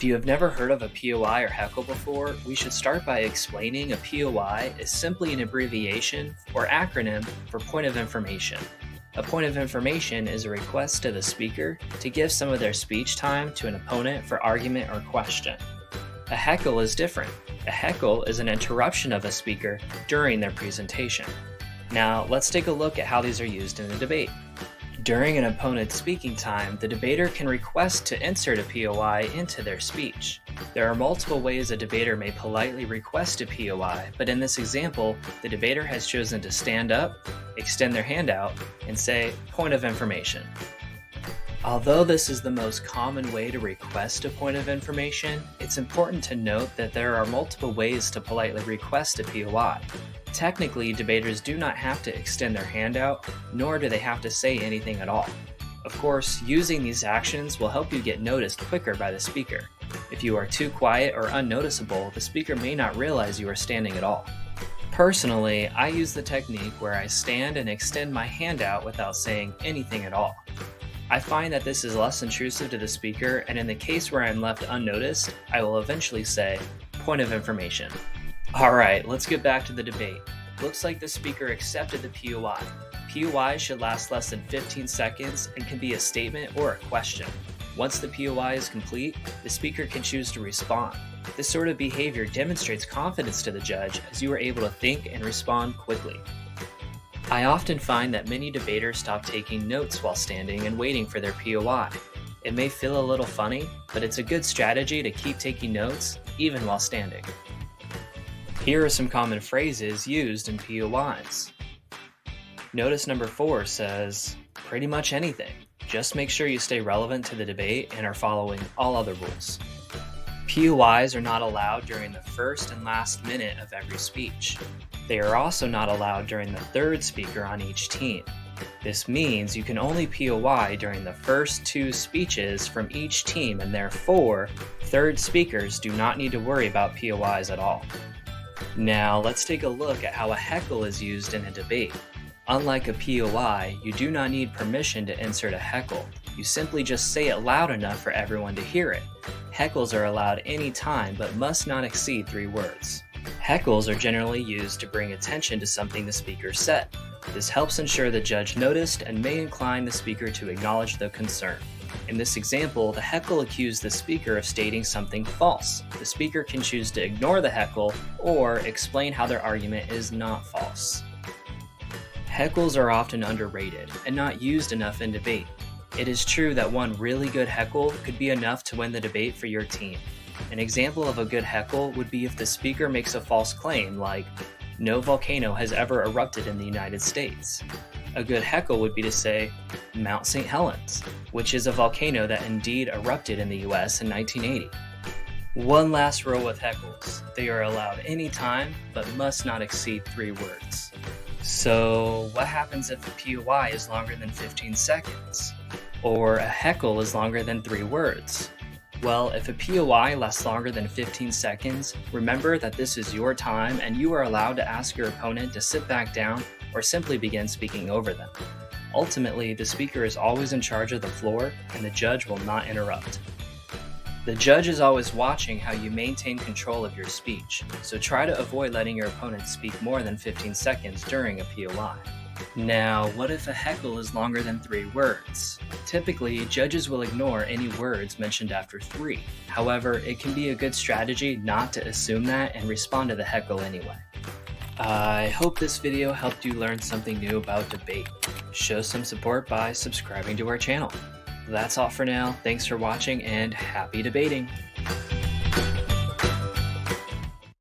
you have never heard of a POI or heckle before, we should start by explaining a POI is simply an abbreviation or acronym for point of information. A point of information is a request to the speaker to give some of their speech time to an opponent for argument or question. A heckle is different. A heckle is an interruption of a speaker during their presentation. Now, let's take a look at how these are used in a debate. During an opponent's speaking time, the debater can request to insert a POI into their speech. There are multiple ways a debater may politely request a POI, but in this example, the debater has chosen to stand up, extend their hand out, and say, "Point of information." Although this is the most common way to request a point of information, it's important to note that there are multiple ways to politely request a POI. Technically, debaters do not have to extend their hand out, nor do they have to say anything at all. Of course, using these actions will help you get noticed quicker by the speaker. If you are too quiet or unnoticeable, the speaker may not realize you are standing at all. Personally, I use the technique where I stand and extend my hand out without saying anything at all. I find that this is less intrusive to the speaker, and in the case where I'm left unnoticed, I will eventually say, "Point of information." Alright, let's get back to the debate. Looks like the speaker accepted the POI. POI should last less than 15 seconds and can be a statement or a question. Once the POI is complete, the speaker can choose to respond. This sort of behavior demonstrates confidence to the judge as you are able to think and respond quickly. I often find that many debaters stop taking notes while standing and waiting for their POI. It may feel a little funny, but it's a good strategy to keep taking notes even while standing. Here are some common phrases used in POIs. Notice number 4 says, "Pretty much anything. Just make sure you stay relevant to the debate and are following all other rules." POIs are not allowed during the first and last minute of every speech. They are also not allowed during the third speaker on each team. This means you can only POI during the first 2 speeches from each team, and therefore, third speakers do not need to worry about POIs at all. Now, let's take a look at how a heckle is used in a debate. Unlike a POI, you do not need permission to insert a heckle. You simply just say it loud enough for everyone to hear it. Heckles are allowed any time but must not exceed 3 words. Heckles are generally used to bring attention to something the speaker said. This helps ensure the judge noticed and may incline the speaker to acknowledge the concern. In this example, the heckle accused the speaker of stating something false. The speaker can choose to ignore the heckle or explain how their argument is not false. Heckles are often underrated and not used enough in debate. It is true that one really good heckle could be enough to win the debate for your team. An example of a good heckle would be if the speaker makes a false claim like, "No volcano has ever erupted in the United States." A good heckle would be to say, "Mount St. Helens, which is a volcano that indeed erupted in the US in 1980. One last rule with heckles. They are allowed any time, but must not exceed 3 words. So, what happens if a POI is longer than 15 seconds? Or a heckle is longer than 3 words? Well, if a POI lasts longer than 15 seconds, remember that this is your time and you are allowed to ask your opponent to sit back down or simply begin speaking over them. Ultimately, the speaker is always in charge of the floor and the judge will not interrupt. The judge is always watching how you maintain control of your speech, so try to avoid letting your opponent speak more than 15 seconds during a POI. Now, what if a heckle is longer than 3 words? Typically, judges will ignore any words mentioned after 3. However, it can be a good strategy not to assume that and respond to the heckle anyway. I hope this video helped you learn something new about debate. Show some support by subscribing to our channel. That's all for now. Thanks for watching and happy debating!